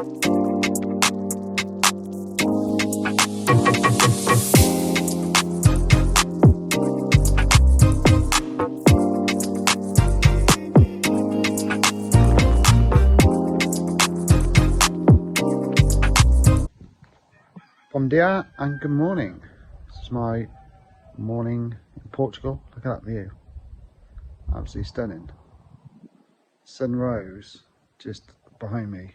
Bom dia and good morning. This is my morning in Portugal. Look at that view. Absolutely stunning. Sun rose just behind me.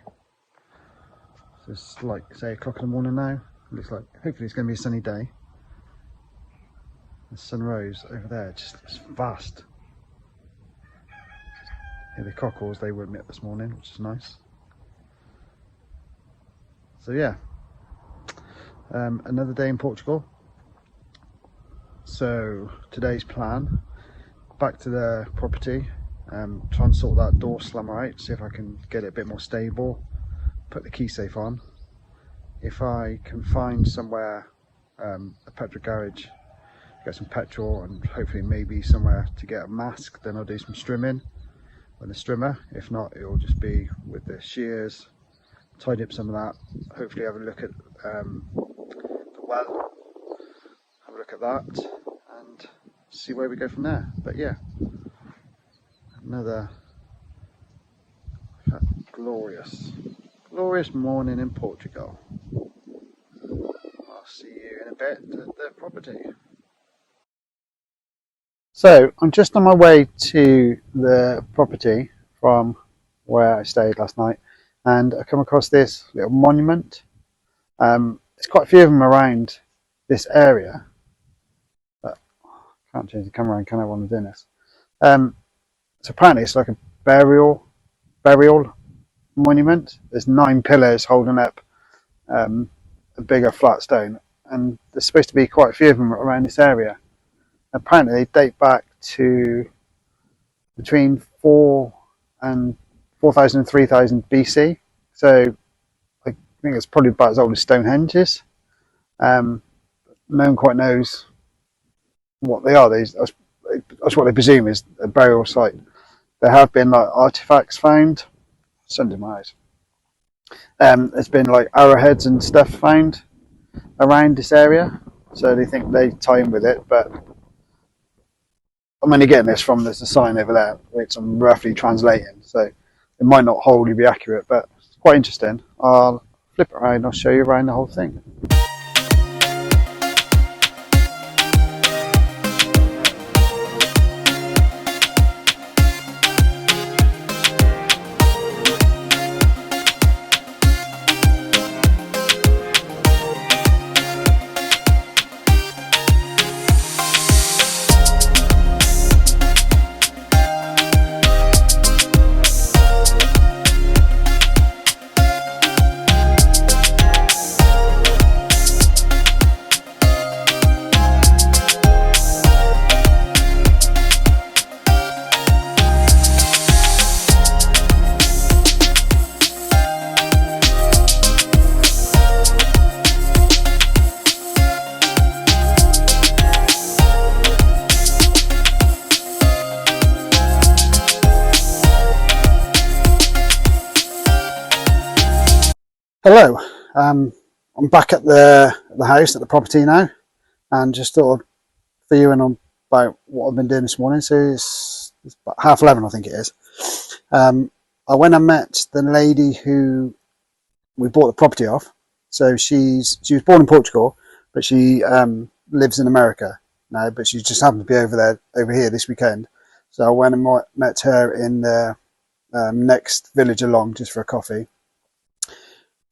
So it's like, say, 8 o'clock in the morning now. It looks like, hopefully it's going to be a sunny day. The sun rose over there, just it's vast. Yeah, the cockles, they woke me up this morning, which is nice. So yeah. Another day in Portugal. So today's plan, back to the property, try and sort that door slammer out, see if I can get it a bit more stable, put the key safe on. If I can find somewhere, a petrol garage, get some petrol and hopefully maybe somewhere to get a mask, then I'll do some strimming with the strimmer. If not, it'll just be with the shears, tidy up some of that, hopefully have a look at well, have a look at that and see where we go from there. But yeah, another glorious morning in Portugal. I'll see you in a bit at the property. So I'm just on my way to the property from where I stayed last night, and I come across this little monument. There's quite a few of them around this area, but I can't change the camera around, can I, while I'm doing this? So apparently it's like a burial monument. There's 9 pillars holding up a bigger flat stone, and there's supposed to be quite a few of them around this area. Apparently they date back to between 4,000 and 3,000 BC. So I think it's probably about as old as Stonehenge is. No one quite knows what they are. That's what they presume is a burial site. There have been like artifacts found. Sun's in my eyes. There's been like arrowheads and stuff found around this area, so they think they tie in with it. But I'm only getting this from there's a sign over there which I'm roughly translating, so it might not wholly be accurate, but it's quite interesting. I'll flip it around, I'll show you around the whole thing. Hello, I'm back at the house, at the property now, and just thought I'd fill you in on about what I've been doing this morning. So it's about 11:30, I think it is. I went and met the lady who we bought the property off. So she was born in Portugal, but she lives in America now, but she just happened to be over here this weekend. So I went and met her in the next village along just for a coffee.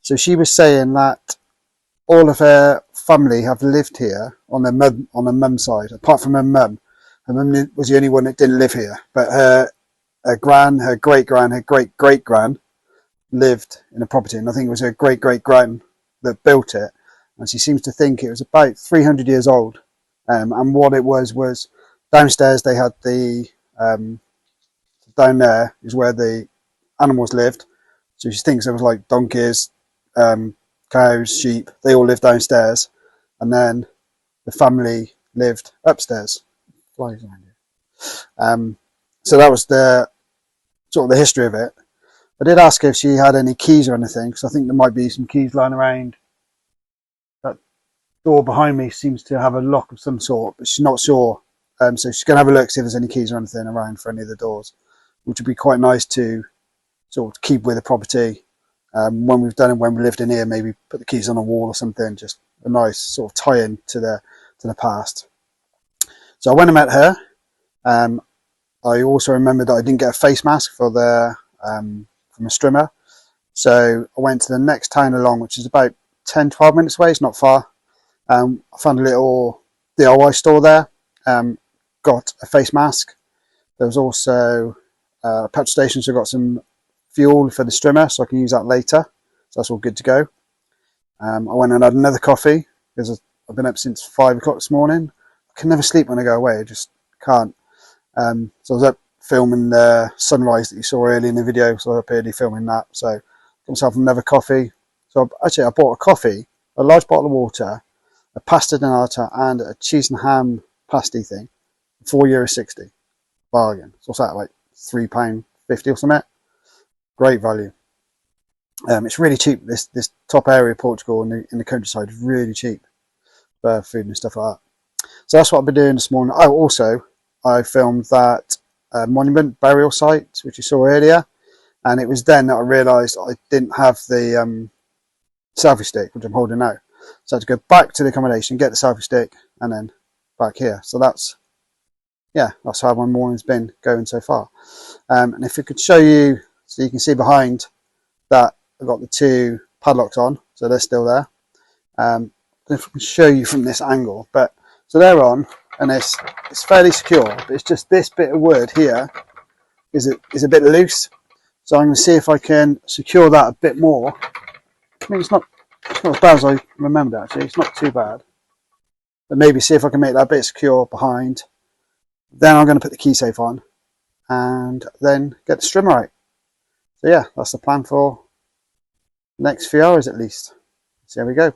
So she was saying that all of her family have lived here on her mum's side, apart from her mum. Her mum was the only one that didn't live here, but her gran, her great-gran, her great-great-gran lived in a property, and I think it was her great-great-gran that built it, and she seems to think it was about 300 years old. And what it was downstairs they had down there is where the animals lived. So she thinks there was like donkeys, cows, sheep, they all lived downstairs, and then the family lived upstairs. Flies around here. So that was the sort of the history of it. I did ask her if she had any keys or anything, because I think there might be some keys lying around. That door behind me seems to have a lock of some sort, but she's not sure. So she's going to have a look, see if there's any keys or anything around for any of the doors, which would be quite nice to sort of keep with the property. When we've done it, when we lived in here, maybe put the keys on a wall or something, just a nice sort of tie-in to the past. So I went and met her. I also remembered that I didn't get a face mask for the from a strimmer. So I went to the next town along, which is about 10-12 minutes away. It's not far. I found a little DIY store there. Got a face mask. There was also a petrol station, so I got some fuel for the strimmer, so I can use that later. So that's all good to go. I went and had another coffee because I've been up since 5 o'clock this morning. I can never sleep when I go away. I just can't. So I was up filming the sunrise that you saw earlier in the video, so I was up early filming that. So got myself another coffee. So I bought a coffee, a large bottle of water, a pasta donata, and a cheese and ham pasty thing. €4.60. Bargain. So what's that, like £3.50 or something? Great value. It's really cheap. This top area of Portugal in the countryside is really cheap for food and stuff like that. So that's what I've been doing this morning. Oh, also I filmed that monument burial site which you saw earlier, and it was then that I realised I didn't have the selfie stick which I'm holding now. So I had to go back to the accommodation, get the selfie stick, and then back here. So that's how my morning's been going so far. And if I could show you, so you can see behind that I've got the two padlocks on, so they're still there. If I can show you from this angle, but so they're on, and it's fairly secure, but it's just this bit of wood here is a bit loose. So I'm going to see if I can secure that a bit more. I mean, it's not as bad as I remembered actually. It's not too bad, but maybe see if I can make that bit secure behind. Then I'm going to put the key safe on, and then get the strimmer out. So yeah, that's the plan for the next few hours at least. So here we go.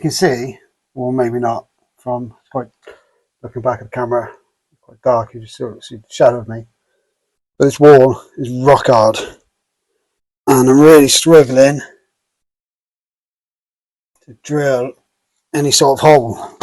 you can see, or maybe not, from quite looking back at the camera, quite dark, you just see the shadow of me. But this wall is rock hard, and I'm really struggling to drill any sort of hole.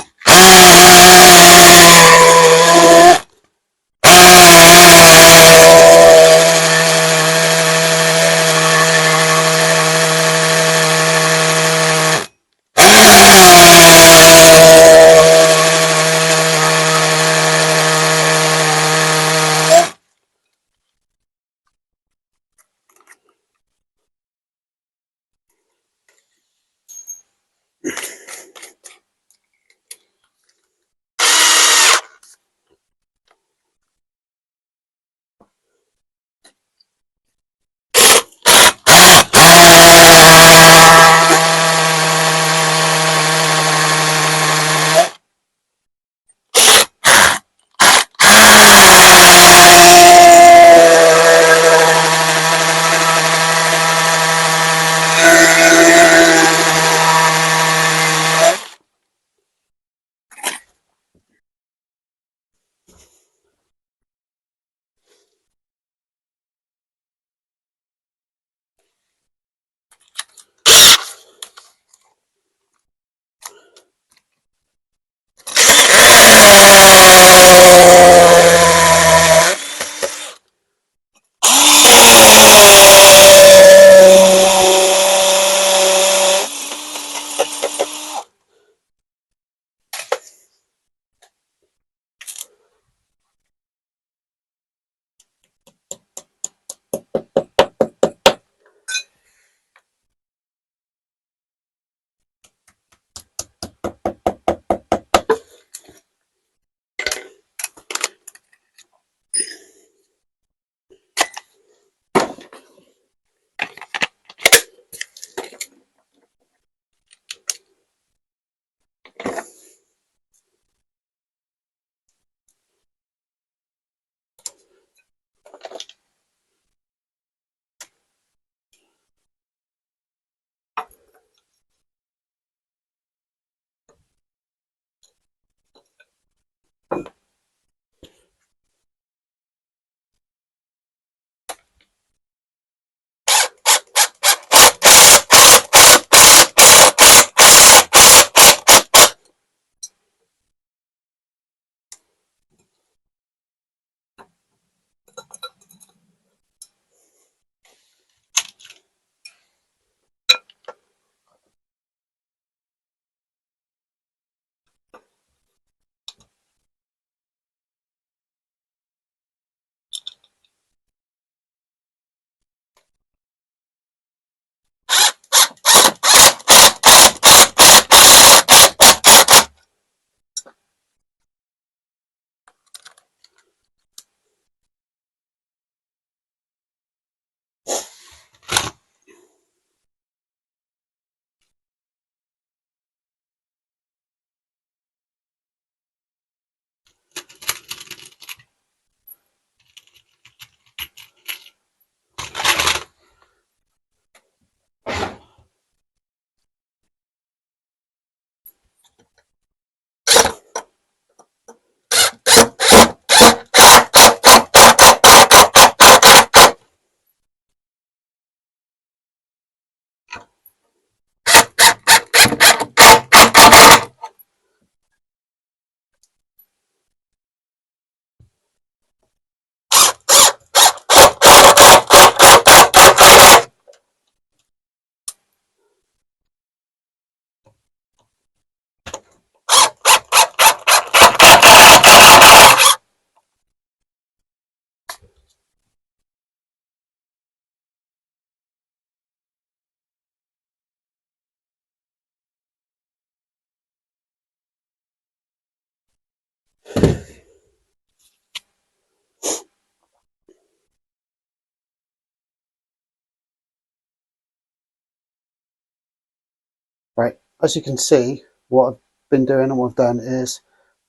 Right, as you can see, what I've been doing and what I've done is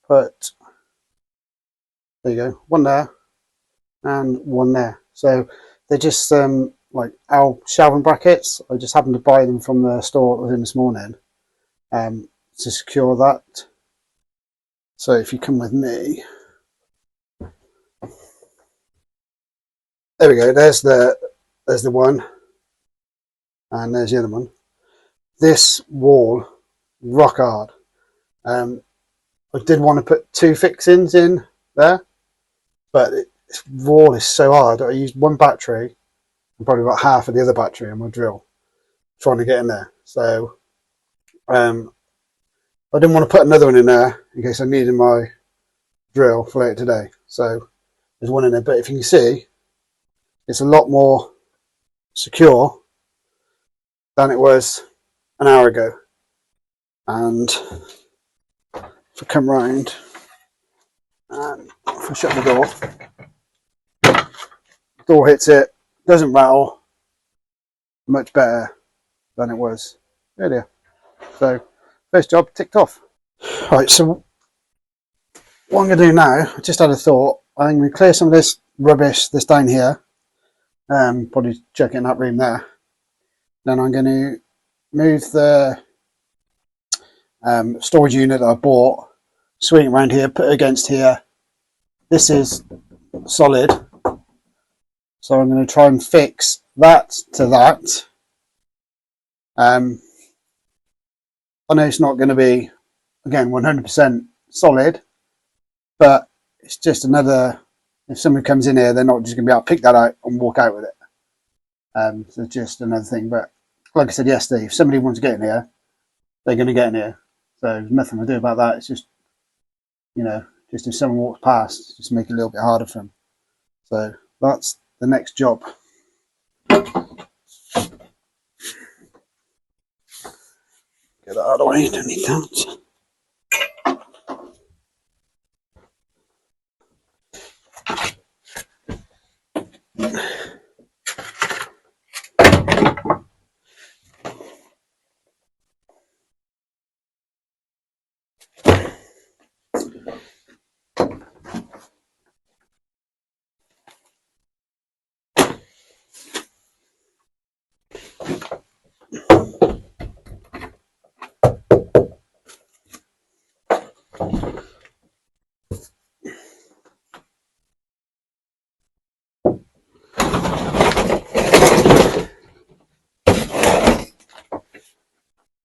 put, there you go, one there and one there. So they're just like our shelving brackets. I just happened to buy them from the store that was in this morning. to secure that. So if you come with me, there we go, there's the one, and there's the other one. This wall, rock hard. I did want to put 2 fixings in there, but this wall is so hard. I used 1 battery and probably about half of the other battery on my drill trying to get in there. So I didn't want to put another one in there in case I needed my drill for later today. So there's one in there, but if you can see, it's a lot more secure than it was an hour ago. And if I come round and if I shut the door hits it, doesn't rattle, much better than it was earlier. So first job ticked off. Right, so what I'm going to do now, I just had a thought. I'm going to clear some of this rubbish that's down here, probably chuck it in that room there. Then I'm going to move the storage unit that I bought, swing it around here, put it against here. This is solid, so I'm going to try and fix that to that. I know it's not going to be, again, 100% solid, but it's just another, if somebody comes in here, they're not just going to be able to pick that out and walk out with it. So just another thing. But like I said yesterday, if somebody wants to get in here, they're going to get in here. So there's nothing to do about that. It's just, you know, just if someone walks past, just make it a little bit harder for them. So that's the next job. Get that out of the way, don't need that.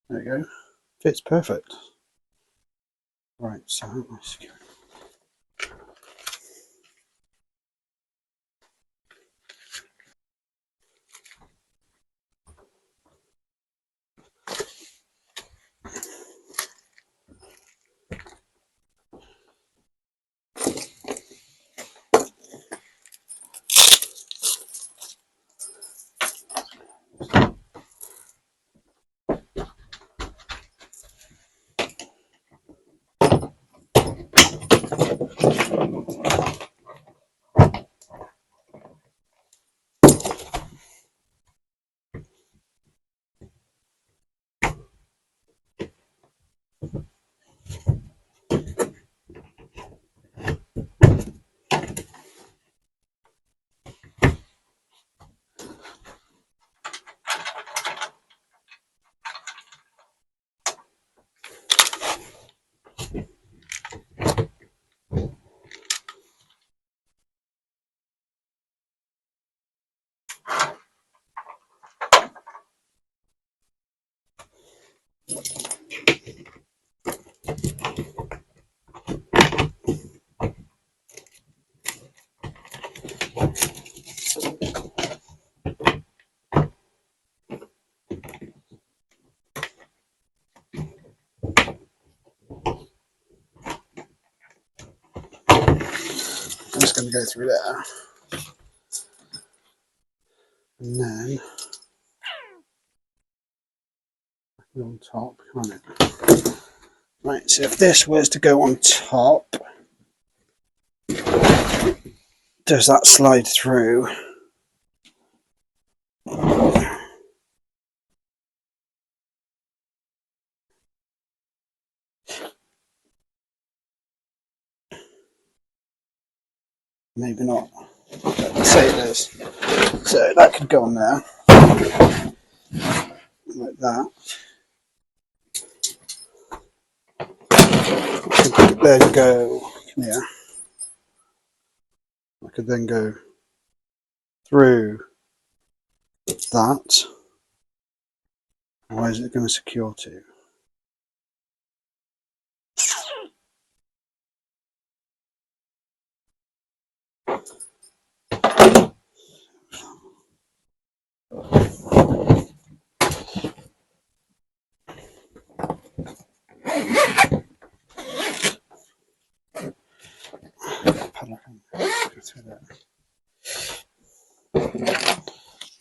There you go. Fits perfect. Right, so let's go. I'm just going to go through there. And then on top, can't it? Right, so if this was to go on top, does that slide through? Maybe not. Let's say it is. So that could go on there. Like that. then go here. I could then go through that. Where is it going to secure to? Go through there.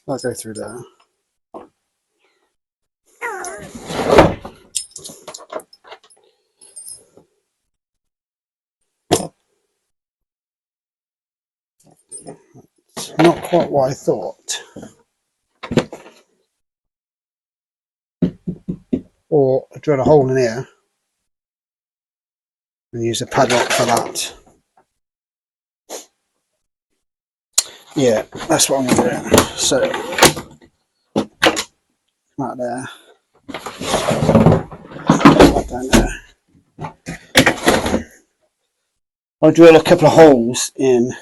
I'll go through there. It's not quite what I thought. Or I drill a hole in here and use a padlock for that. Yeah, that's what I'm going to do. So, come out there. Down there. I'll drill a couple of holes in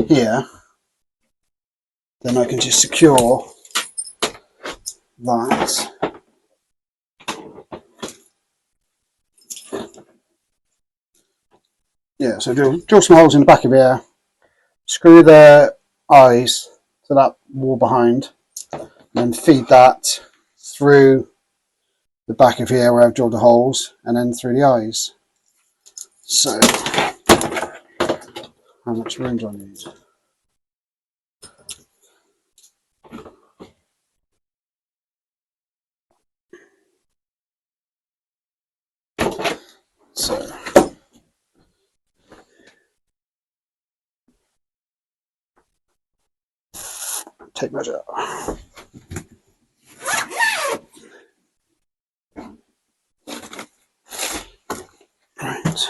here. Then I can just secure that. Yeah, so drill some holes in the back of here. Screw the eyes to that wall behind. And feed that through the back of here where I've drilled the holes, and then through the eyes. So, how much room do I need? So, tape measure. Right.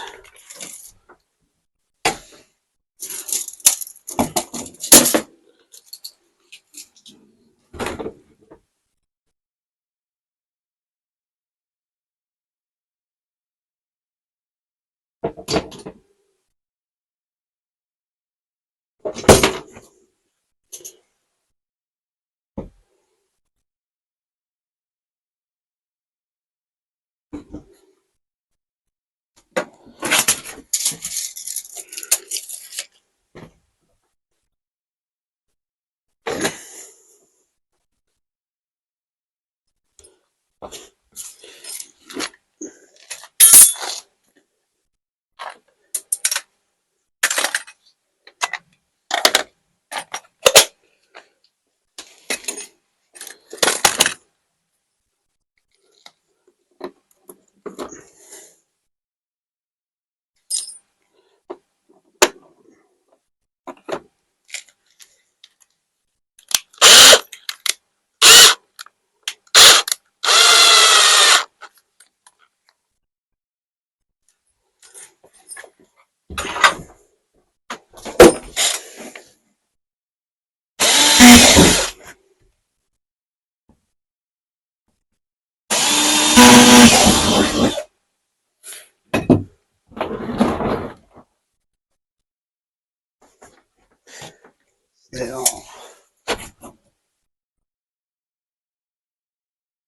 They are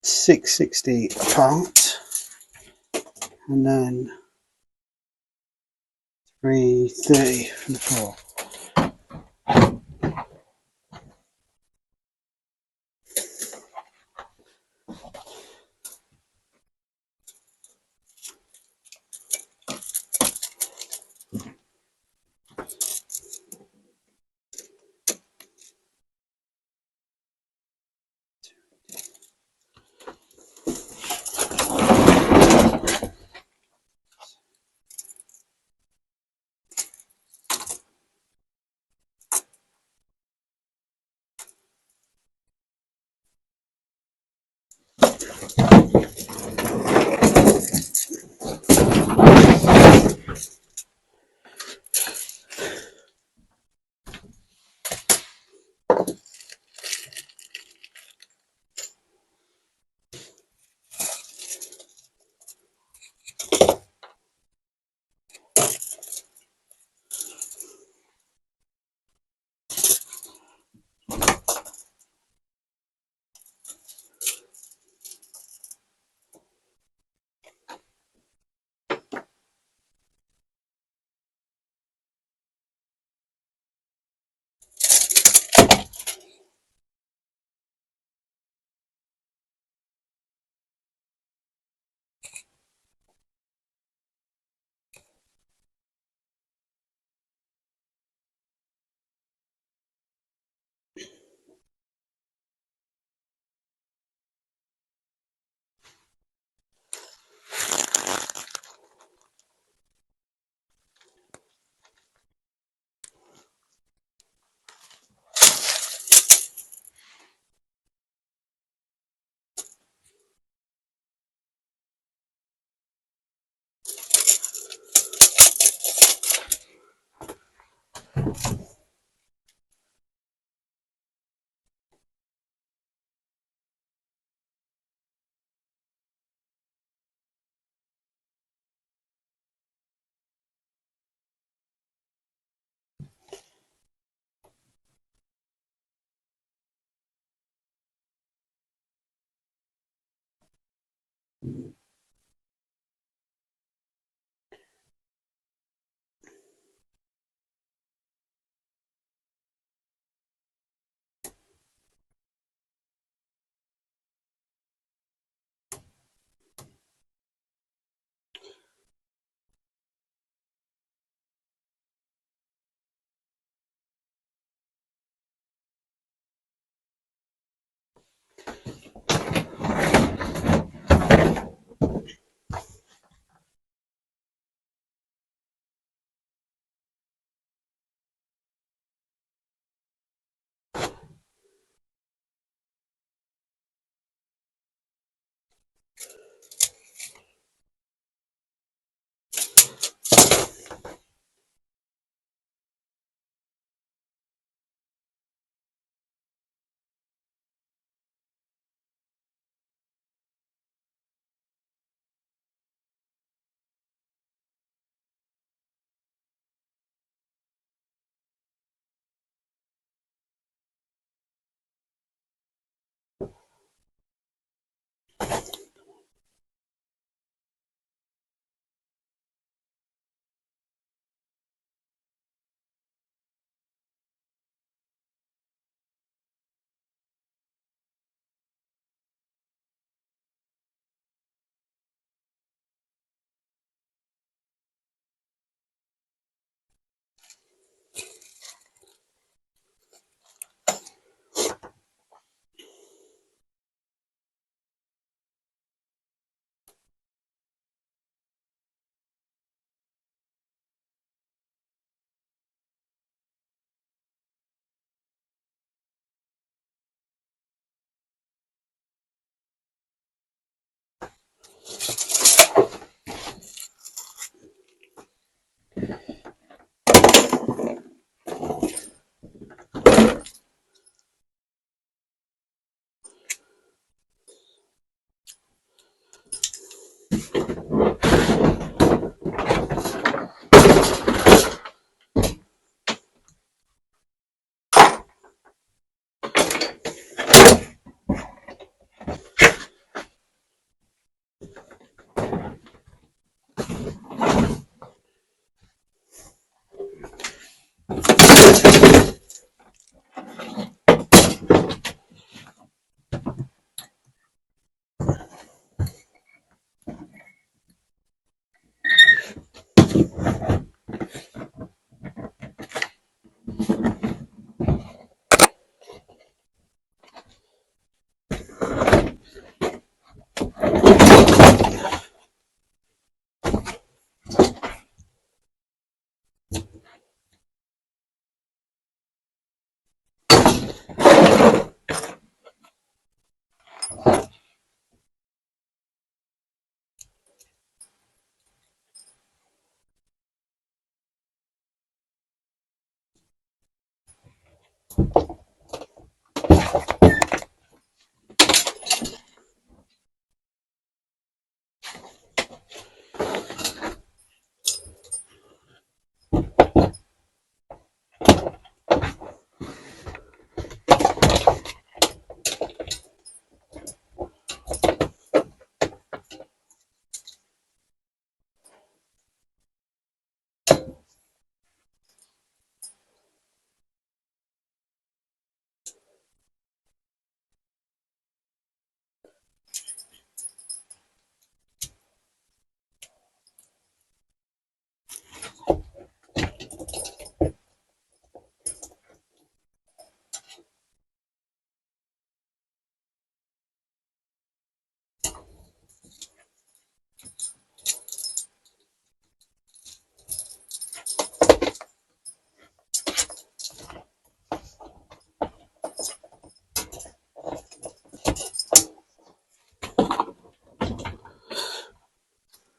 660 apart, and then 330 from the floor.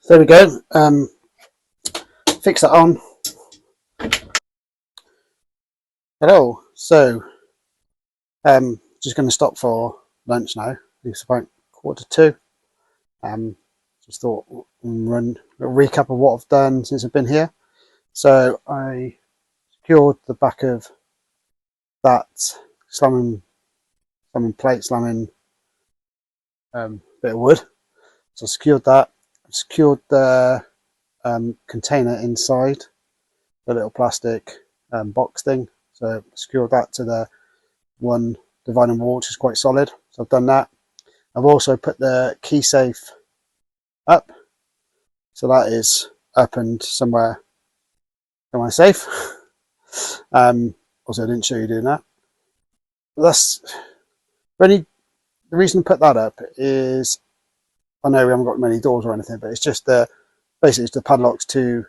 So there we go. Fix that on. Hello. So just going to stop for lunch now. It's about 1:45. Just thought run a recap of what I've done since I've been here. So I secured the back of that slamming plate, slamming bit of wood. So I secured that. I secured the container inside, the little plastic box thing. So I secured that to the one dividing wall, which is quite solid. So I've done that. I've also put the key safe up. So that is up and somewhere safe. Also, I didn't show you doing that. That's really the reason to put that up is I know we haven't got many doors or anything, but it's just basically it's the padlocks to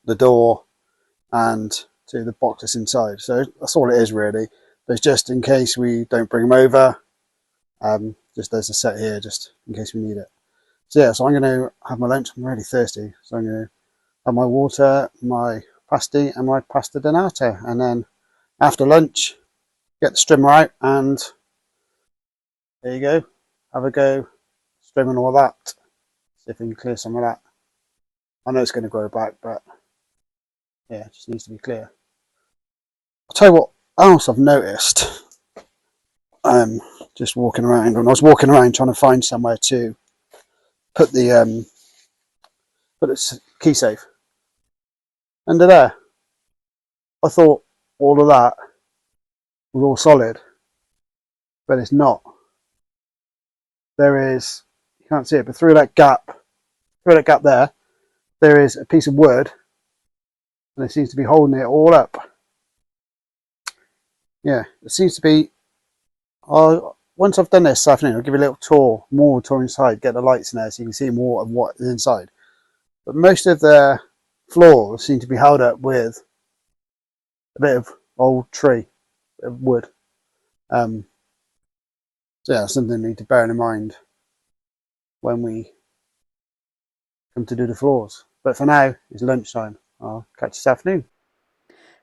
the door and to the box that's inside. So that's all it is really. But it's just in case we don't bring them over. Just there's a set here just in case we need it. So yeah, so I'm going to have my lunch. I'm really thirsty, so I'm going to have my water, my pasty, and my pasta donata, and then after lunch, get the strimmer out, and there you go. Have a go strimming all that. See if we can clear some of that. I know it's going to grow back, but yeah, it just needs to be clear. I'll tell you what else I've noticed. Just walking around, when I was walking around trying to find somewhere to put the key safe under there. I thought all of that was all solid, but it's not. There is, you can't see it, but through that gap there is a piece of wood, and it seems to be holding it all up. Yeah, it seems to be. Once I've done this afternoon, I'll give you a little more tour inside, get the lights in there so you can see more of what is inside. But most of the floors seem to be held up with a bit of old tree, a bit of wood. So yeah, something we need to bear in mind when we come to do the floors. But for now, it's lunchtime. I'll catch you this afternoon.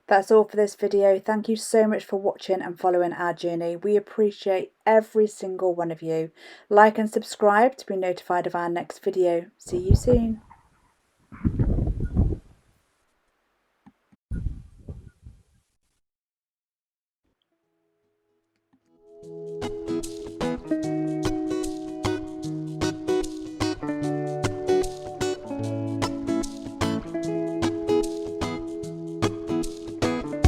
That's all for this video. Thank you so much for watching and following our journey. We appreciate every single one of you. Like and subscribe to be notified of our next video. See you soon.